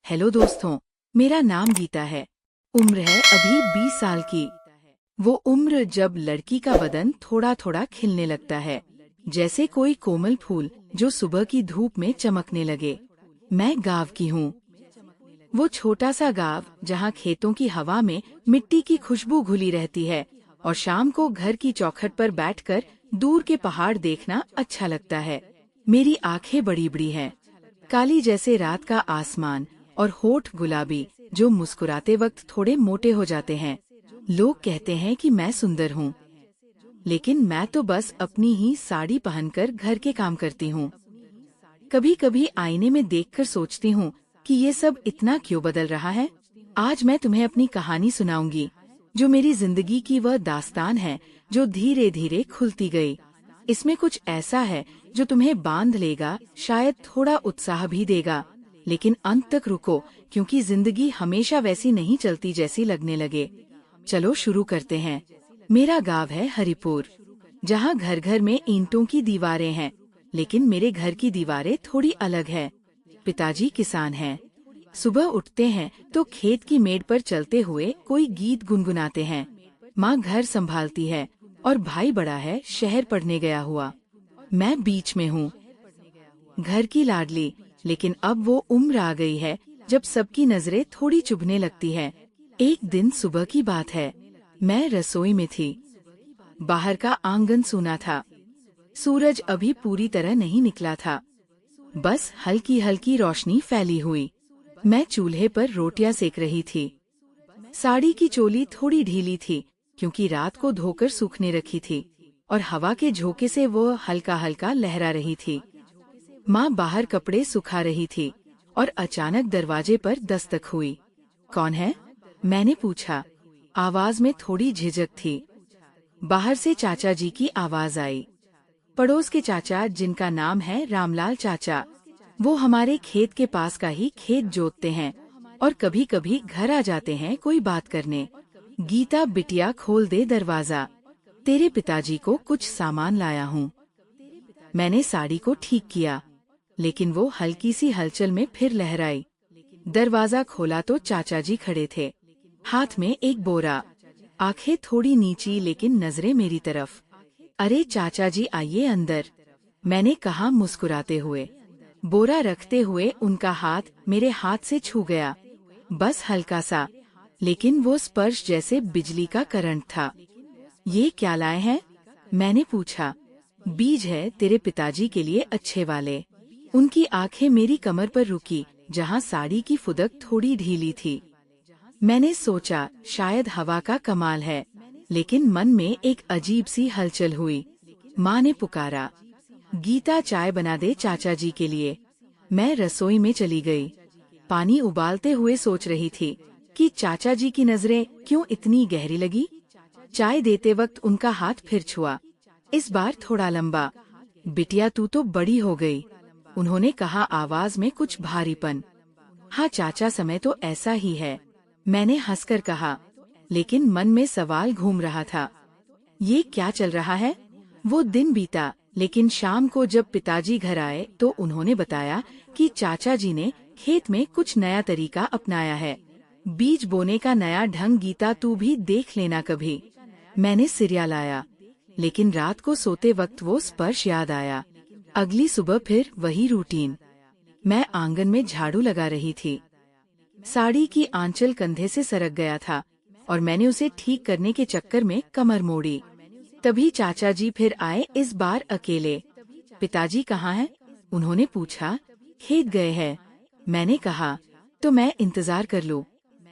Hello दोस्तों, मेरा नाम गीता है। उम्र है अभी 20 साल की। वो उम्र जब लड़की का बदन थोड़ा थोड़ा खिलने लगता है, जैसे कोई कोमल फूल जो सुबह की धूप में चमकने लगे। मैं गाँव की हूँ। वो छोटा सा गाँव जहाँ खेतों की हवा में मिट्टी की खुशबू घुली रहती है और शाम को घर की चौखट पर बैठकर दूर के पहाड़ देखना अच्छा लगता है। मेरी आंखें बड़ी बड़ी हैं, काली जैसे रात का आसमान, और होठ गुलाबी जो मुस्कुराते वक्त थोड़े मोटे हो जाते हैं। लोग कहते हैं कि मैं सुंदर हूँ, लेकिन मैं तो बस अपनी ही साड़ी पहनकर घर के काम करती हूँ। कभी कभी आईने में देखकर सोचती हूँ कि ये सब इतना क्यों बदल रहा है। आज मैं तुम्हें अपनी कहानी सुनाऊंगी, जो मेरी जिंदगी की वह दास्तान है जो धीरे धीरे खुलती गई। इसमें कुछ ऐसा है जो तुम्हें बांध लेगा, शायद थोड़ा उत्साह भी देगा, लेकिन अंत तक रुको, क्योंकि जिंदगी हमेशा वैसी नहीं चलती जैसी लगने लगे। चलो शुरू करते हैं। मेरा गांव है हरिपुर, जहाँ घर घर में ईंटों की दीवारें हैं, लेकिन मेरे घर की दीवारें थोड़ी अलग है। पिताजी किसान हैं। सुबह उठते हैं तो खेत की मेड़ पर चलते हुए कोई गीत गुनगुनाते हैं। माँ घर संभालती है और भाई बड़ा है, शहर पढ़ने गया हुआ। मैं बीच में हूँ, घर की लाडली। लेकिन अब वो उम्र आ गई है जब सबकी नजरें थोड़ी चुभने लगती है। एक दिन सुबह की बात है, मैं रसोई में थी। बाहर का आंगन सूना था। सूरज अभी पूरी तरह नहीं निकला था, बस हल्की हल्की रोशनी फैली हुई। मैं चूल्हे पर रोटियां सेक रही थी। साड़ी की चोली थोड़ी ढीली थी, क्योंकि रात को धोकर सूखने रखी थी, और हवा के झोंके से वो हल्का हल्का लहरा रही थी। माँ बाहर कपड़े सुखा रही थी और अचानक दरवाजे पर दस्तक हुई। कौन है? मैंने पूछा। आवाज में थोड़ी झिझक थी। बाहर से चाचा जी की आवाज आई। पड़ोस के चाचा, जिनका नाम है रामलाल चाचा। वो हमारे खेत के पास का ही खेत जोतते हैं और कभी कभी घर आ जाते हैं कोई बात करने। गीता बिटिया, खोल दे दरवाजा, तेरे पिताजी को कुछ सामान लाया हूँ। मैंने साड़ी को ठीक किया, लेकिन वो हल्की सी हलचल में फिर लहराई। दरवाजा खोला तो चाचा जी खड़े थे, हाथ में एक बोरा, आंखें थोड़ी नीची लेकिन नजरें मेरी तरफ। अरे चाचा जी, आइए अंदर, मैंने कहा मुस्कुराते हुए। बोरा रखते हुए उनका हाथ मेरे हाथ से छू गया, बस हल्का सा, लेकिन वो स्पर्श जैसे बिजली का करंट था। ये क्या लाए हैं? मैंने पूछा। बीज है, तेरे पिताजी के लिए अच्छे वाले। उनकी आंखें मेरी कमर पर रुकी, जहाँ साड़ी की फुदक थोड़ी ढीली थी। मैंने सोचा शायद हवा का कमाल है, लेकिन मन में एक अजीब सी हलचल हुई। माँ ने पुकारा, गीता चाय बना दे चाचा जी के लिए। मैं रसोई में चली गई। पानी उबालते हुए सोच रही थी कि चाचा जी की नजरें क्यों इतनी गहरी लगी। चाय देते वक्त उनका हाथ फिर छुआ, इस बार थोड़ा लंबा। बिटिया, तू तो बड़ी हो गई, उन्होंने कहा, आवाज में कुछ भारीपन। हाँ चाचा, समय तो ऐसा ही है, मैंने हंसकर कहा, लेकिन मन में सवाल घूम रहा था। ये क्या चल रहा है? वो दिन बीता, लेकिन शाम को जब पिताजी घर आए तो उन्होंने बताया कि चाचा जी ने खेत में कुछ नया तरीका अपनाया है। बीज बोने का नया ढंग। गीता, तू भी देख लेना कभी। मैंने सिरिया लाया, लेकिन रात को सोते वक्त वो स्पर्श याद आया। अगली सुबह फिर वही रूटीन। मैं आंगन में झाड़ू लगा रही थी। साड़ी की आंचल कंधे से सरक गया था और मैंने उसे ठीक करने के चक्कर में कमर मोड़ी। तभी चाचा जी फिर आए, इस बार अकेले। पिताजी कहाँ हैं? उन्होंने पूछा। खेत गए हैं, मैंने कहा। तो मैं इंतजार कर लूं?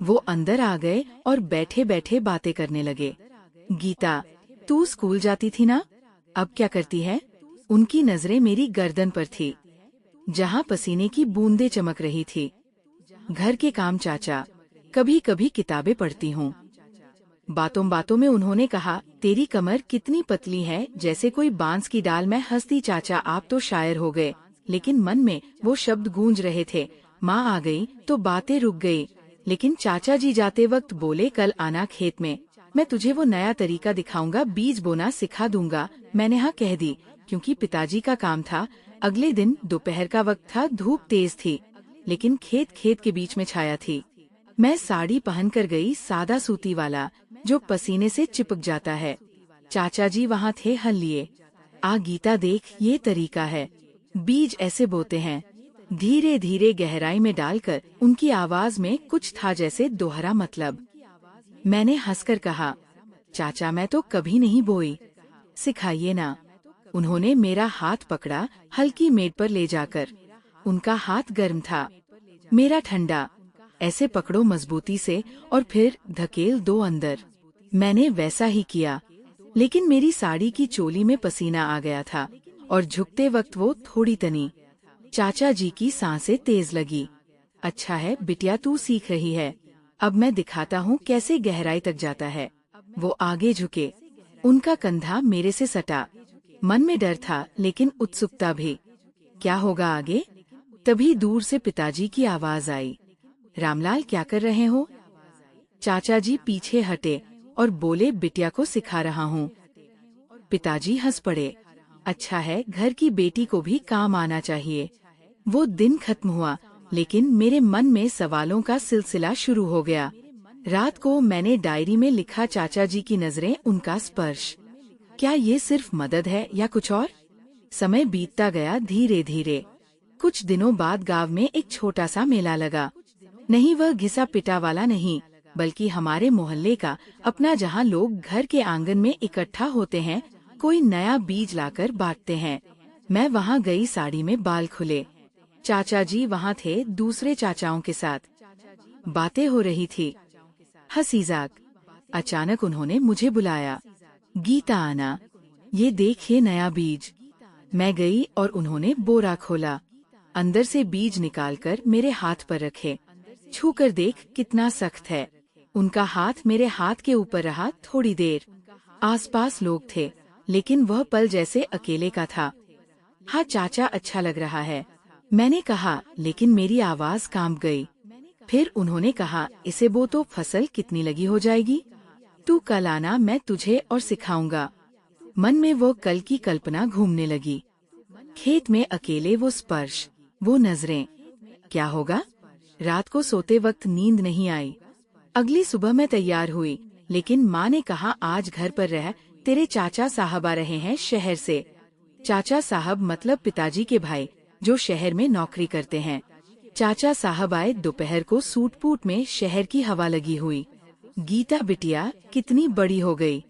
वो अंदर आ गए और बैठे बैठे बातें करने लगे। गीता, तू स्कूल जाती थी ना, अब क्या करती है? उनकी नजरें मेरी गर्दन पर थी, जहाँ पसीने की बूंदें चमक रही थी। घर के काम चाचा, कभी कभी किताबें पढ़ती हूँ। बातों बातों में उन्होंने कहा, तेरी कमर कितनी पतली है, जैसे कोई बांस की डाल। मैं हंसती, चाचा आप तो शायर हो गए। लेकिन मन में वो शब्द गूंज रहे थे। माँ आ गई तो बातें रुक गई, लेकिन चाचा जी जाते वक्त बोले, कल आना खेत में, मैं तुझे वो नया तरीका दिखाऊंगा, बीज बोना सिखा दूंगा। मैंने हाँ कह दी, क्योंकि पिताजी का काम था। अगले दिन दोपहर का वक्त था, धूप तेज थी। लेकिन खेत खेत के बीच में छाया थी। मैं साड़ी पहनकर गई, सादा सूती वाला, जो पसीने से चिपक जाता है। चाचा जी वहाँ थे हल लिए। आ गीता देख, ये तरीका है, बीज ऐसे बोते हैं। धीरे धीरे गहराई में डालकर। उनकी आवाज में कुछ था जैसे दोहरा मतलब। मैंने हंसकर कहा, चाचा मैं तो कभी नहीं बोई, सिखाइए ना। उन्होंने मेरा हाथ पकड़ा, हल्की मेड पर ले जाकर। उनका हाथ गर्म था, मेरा ठंडा। ऐसे पकड़ो मजबूती से और फिर धकेल दो अंदर। मैंने वैसा ही किया, लेकिन मेरी साड़ी की चोली में पसीना आ गया था और झुकते वक्त वो थोड़ी तनी। चाचा जी की सांसें तेज लगी। अच्छा है बिटिया, तू सीख रही है, अब मैं दिखाता हूँ कैसे गहराई तक जाता है। वो आगे झुके, उनका कंधा मेरे से सटा। मन में डर था लेकिन उत्सुकता भी। क्या होगा आगे? तभी दूर से पिताजी की आवाज आई, रामलाल क्या कर रहे हो? चाचा जी पीछे हटे और बोले, बिटिया को सिखा रहा हूँ। पिताजी हंस पड़े। अच्छा है, घर की बेटी को भी काम आना चाहिए। वो दिन खत्म हुआ, लेकिन मेरे मन में सवालों का सिलसिला शुरू हो गया। रात को मैंने डायरी में लिखा, चाचा जी की नजरें, उनका स्पर्श। क्या ये सिर्फ मदद है या कुछ और? समय बीतता गया धीरे धीरे। कुछ दिनों बाद गांव में एक छोटा सा मेला लगा। नहीं वह घिसा पिटा वाला नहीं, बल्कि हमारे मोहल्ले का अपना, जहाँ लोग घर के आंगन में इकट्ठा होते हैं, कोई नया बीज लाकर बांटते हैं। मैं वहाँ गई, साड़ी में बाल खुले। चाचा जी वहाँ थे दूसरे चाचाओं के साथ। बातें हो रही थी, हंसी मजाक। अचानक उन्होंने मुझे बुलाया, गीता आना, ये देखिए नया बीज। मैं गई और उन्होंने बोरा खोला, अंदर से बीज निकालकर मेरे हाथ पर रखे। छूकर देख कितना सख्त है। उनका हाथ मेरे हाथ के ऊपर रहा थोड़ी देर। आसपास लोग थे, लेकिन वह पल जैसे अकेले का था। हाँ चाचा, अच्छा लग रहा है, मैंने कहा, लेकिन मेरी आवाज कांप गई। फिर उन्होंने कहा, इसे बो तो फसल कितनी लगी हो जाएगी, तू कल आना, मैं तुझे और सिखाऊंगा। मन में वो कल की कल्पना घूमने लगी। खेत में अकेले, वो स्पर्श, वो नजरें। क्या होगा? रात को सोते वक्त नींद नहीं आई। अगली सुबह मैं तैयार हुई, लेकिन माँ ने कहा, आज घर पर रह, तेरे चाचा साहब आ रहे हैं शहर से। चाचा साहब मतलब पिताजी के भाई, जो शहर में नौकरी करते हैं। चाचा साहब आए दोपहर को, सूट बूट में, शहर की हवा लगी हुई। गीता बिटिया कितनी बड़ी हो गई।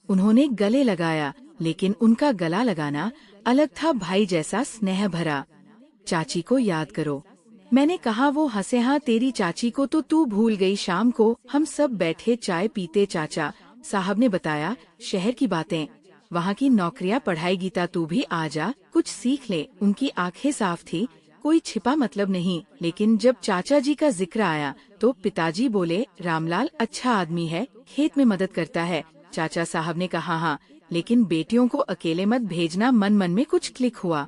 उन्होंने गले लगाया, लेकिन उनका गला लगाना अलग था, भाई जैसा स्नेह भरा। चाची को याद करो, मैंने कहा। वो हंसे, हाँ तेरी चाची को तो तू भूल गई। शाम को हम सब बैठे चाय पीते। चाचा साहब ने बताया शहर की बातें, वहाँ की नौकरियाँ, पढ़ाई। गीता तू भी आ जा, कुछ सीख ले। उनकी आंखें साफ थी, कोई छिपा मतलब नहीं। लेकिन जब चाचा जी का जिक्र आया तो पिताजी बोले, रामलाल अच्छा आदमी है, खेत में मदद करता है। चाचा साहब ने कहा, हाँ लेकिन बेटियों को अकेले मत भेजना। मन मन में कुछ क्लिक हुआ।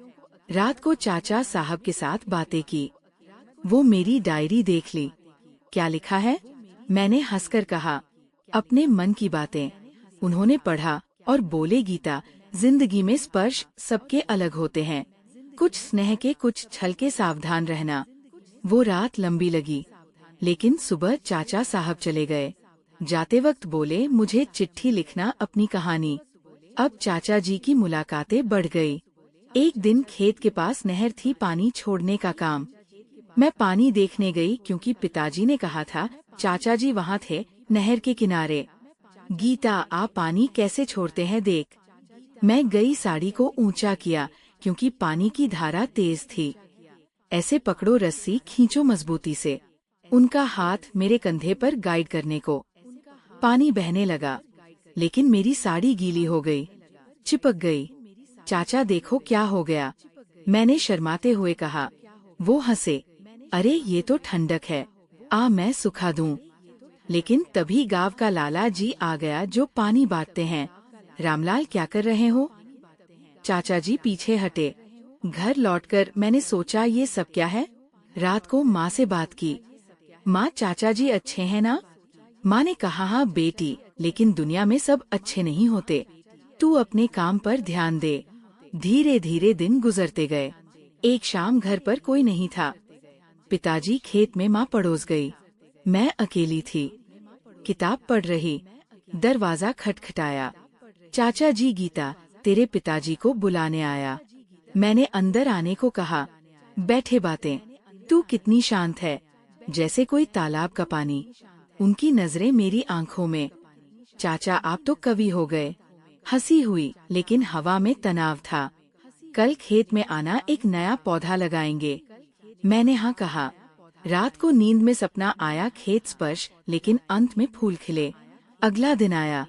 रात को चाचा साहब के साथ बातें की। वो मेरी डायरी देख ली। क्या लिखा है? मैंने हंसकर कहा, अपने मन की बातें। उन्होंने पढ़ा और बोले, गीता जिंदगी में स्पर्श सबके अलग होते हैं, कुछ स्नेह के, कुछ छल के, सावधान रहना। वो रात लंबी लगी, लेकिन सुबह चाचा साहब चले गए। जाते वक्त बोले, मुझे चिट्ठी लिखना अपनी कहानी। अब चाचा जी की मुलाकातें बढ़ गई। एक दिन खेत के पास नहर थी, पानी छोड़ने का काम। मैं पानी देखने गई, क्योंकि पिताजी ने कहा था। चाचा जी वहाँ थे, नहर के किनारे। गीता आ, पानी कैसे छोड़ते हैं देख। मैं गई, साड़ी को ऊंचा किया, क्योंकि पानी की धारा तेज थी। ऐसे पकड़ो रस्सी, खींचो मजबूती से। उनका हाथ मेरे कंधे पर गाइड करने को। पानी बहने लगा, लेकिन मेरी साड़ी गीली हो गई, चिपक गई। चाचा देखो क्या हो गया, मैंने शर्माते हुए कहा। वो हंसे, अरे ये तो ठंडक है, आ मैं सुखा दूं। लेकिन तभी गांव का लाला जी आ गया, जो पानी बांटते हैं। रामलाल क्या कर रहे हो? चाचा जी पीछे हटे। घर लौटकर मैंने सोचा, ये सब क्या है। रात को माँ से बात की। माँ, चाचा जी अच्छे हैं ना? माँ ने कहा, हाँ बेटी, लेकिन दुनिया में सब अच्छे नहीं होते, तू अपने काम पर ध्यान दे। धीरे धीरे दिन गुजरते गए। एक शाम घर पर कोई नहीं था। पिताजी खेत में, माँ पड़ोस गई। मैं अकेली थी, किताब पढ़ रही। दरवाजा खटखटाया। चाचा जी, गीता तेरे पिताजी को बुलाने आया। मैंने अंदर आने को कहा। बैठे बातें। तू कितनी शांत है, जैसे कोई तालाब का पानी। उनकी नजरें मेरी आंखों में। चाचा, आप तो कवि हो गए। हंसी हुई, लेकिन हवा में तनाव था। कल खेत में आना, एक नया पौधा लगाएंगे। मैंने हाँ कहा। रात को नींद में सपना आया, खेत स्पर्श, लेकिन अंत में फूल खिले। अगला दिन आया।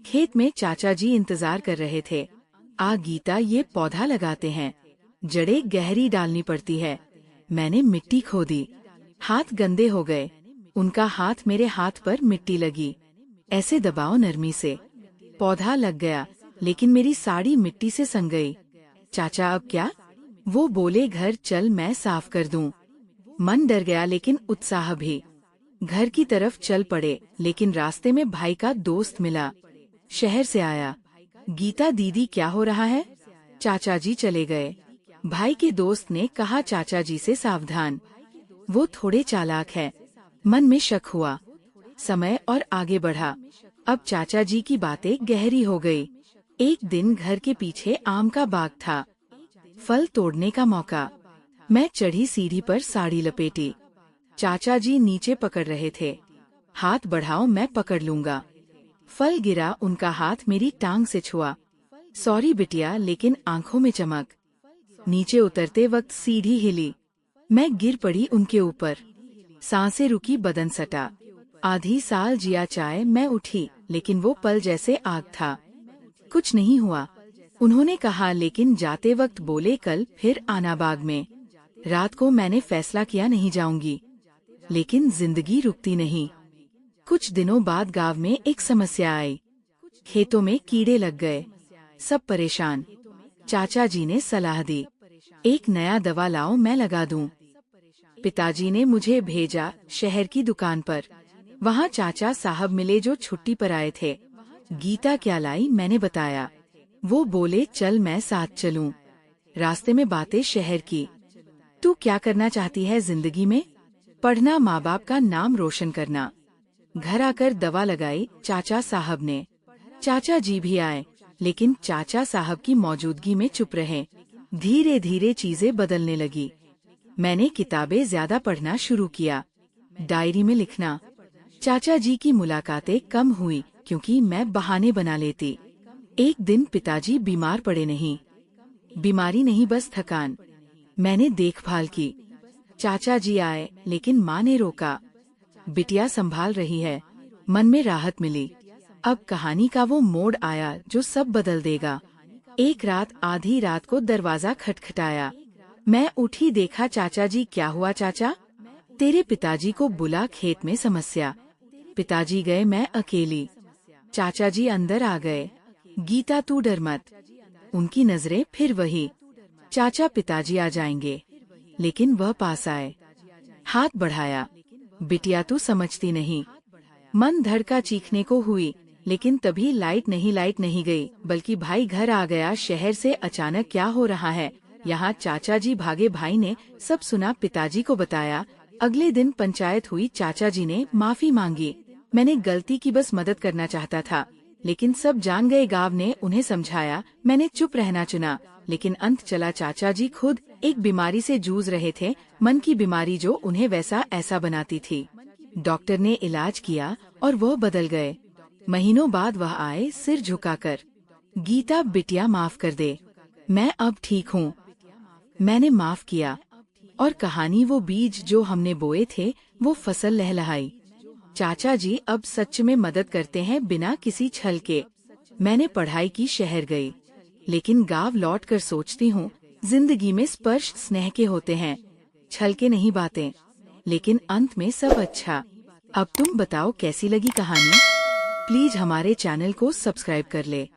खेत में चाचा जी इंतजार कर रहे थे। आ गीता, ये पौधा लगाते हैं, जड़ें गहरी डालनी पड़ती है। मैंने मिट्टी खोदी, हाथ गंदे हो गए। उनका हाथ मेरे हाथ पर, मिट्टी लगी। ऐसे दबाओ नरमी से। पौधा लग गया, लेकिन मेरी साड़ी मिट्टी से सन गई। चाचा, अब क्या? वो बोले, घर चल, मैं साफ कर दूं। मन डर गया, लेकिन उत्साह भी। घर की तरफ चल पड़े, लेकिन रास्ते में भाई का दोस्त मिला। शहर से आया। गीता दीदी, क्या हो रहा है? चाचा जी चले गए। भाई के दोस्त ने कहा, चाचा जी से सावधान, वो थोड़े चालाक है। मन में शक हुआ। समय और आगे बढ़ा। अब चाचा जी की बातें गहरी हो गई। एक दिन घर के पीछे आम का बाग था। फल तोड़ने का मौका। मैं चढ़ी सीढ़ी पर, साड़ी लपेटी। चाचा जी नीचे पकड़ रहे थे। हाथ बढ़ाओ, मैं पकड़ लूंगा। फल गिरा, उनका हाथ मेरी टांग से छुआ। सॉरी बिटिया, लेकिन आंखों में चमक। नीचे उतरते वक्त सीढ़ी हिली। मैं गिर पड़ी उनके ऊपर। सांसें रुकी, बदन सटा। आधी साल जिया चाय। मैं उठी, लेकिन वो पल जैसे आग था। कुछ नहीं हुआ, उन्होंने कहा, लेकिन जाते वक्त बोले, कल फिर आना बाग में। रात को मैंने फैसला किया, नहीं जाऊंगी। लेकिन जिंदगी रुकती नहीं। कुछ दिनों बाद गांव में एक समस्या आई। खेतों में कीड़े लग गए, सब परेशान। चाचा जी ने सलाह दी, एक नया दवा लाओ, मैं लगा दूं। पिताजी ने मुझे भेजा शहर की दुकान पर। वहाँ चाचा साहब मिले, जो छुट्टी पर आए थे। गीता, क्या लाई? मैंने बताया। वो बोले, चल, मैं साथ चलूं। रास्ते में बातें शहर की। तू क्या करना चाहती है जिंदगी में? पढ़ना, माँ बाप का नाम रोशन करना। घर आकर दवा लगाई चाचा साहब ने। चाचा जी भी आए, लेकिन चाचा साहब की मौजूदगी में चुप रहे। धीरे धीरे चीजें बदलने लगी। मैंने किताबें ज्यादा पढ़ना शुरू किया, डायरी में लिखना। चाचा जी की मुलाकातें कम हुई, क्योंकि मैं बहाने बना लेती। एक दिन पिताजी बीमार पड़े। नहीं, बीमारी नहीं, बस थकान। मैंने देखभाल की। चाचा जी आए, लेकिन माँ ने रोका। बिटिया संभाल रही है। मन में राहत मिली। अब कहानी का वो मोड़ आया, जो सब बदल देगा। एक रात, आधी रात को दरवाजा खटखटाया। मैं उठी, देखा चाचा जी। क्या हुआ चाचा? तेरे पिताजी को बुला, खेत में समस्या। पिताजी गए, मैं अकेली। चाचा जी अंदर आ गए। गीता, तू डर मत। उनकी नजरें फिर वही। चाचा, पिताजी आ जाएंगे। लेकिन वह पास आए, हाथ बढ़ाया। बिटिया, तू समझती नहीं। मन धड़का, चीखने को हुई, लेकिन तभी लाइट नहीं गई, बल्कि भाई घर आ गया शहर से अचानक। क्या हो रहा है यहाँ? चाचा जी भागे। भाई ने सब सुना, पिताजी को बताया। अगले दिन पंचायत हुई। चाचा जी ने माफी मांगी। मैंने गलती की, बस मदद करना चाहता था। लेकिन सब जान गए। गांव ने उन्हें समझाया। मैंने चुप रहना चुना, लेकिन अंत चला। चाचा जी खुद एक बीमारी से जूझ रहे थे, मन की बीमारी, जो उन्हें वैसा ऐसा बनाती थी। डॉक्टर ने इलाज किया और वह बदल गए। महीनों बाद वह आए, सिर झुकाकर। गीता, बिटिया माफ कर दे, मैं अब ठीक हूँ। मैंने माफ किया, और कहानी वो बीज जो हमने बोए थे, वो फसल लहलहाई। चाचा जी अब सच में मदद करते हैं, बिना किसी छल के। मैंने पढ़ाई की, शहर गई, लेकिन गांव लौटकर सोचती हूँ, जिंदगी में स्पर्श स्नेह के होते हैं, छल के नहीं बातें। लेकिन अंत में सब अच्छा। अब तुम बताओ, कैसी लगी कहानी? प्लीज हमारे चैनल को सब्सक्राइब कर ले।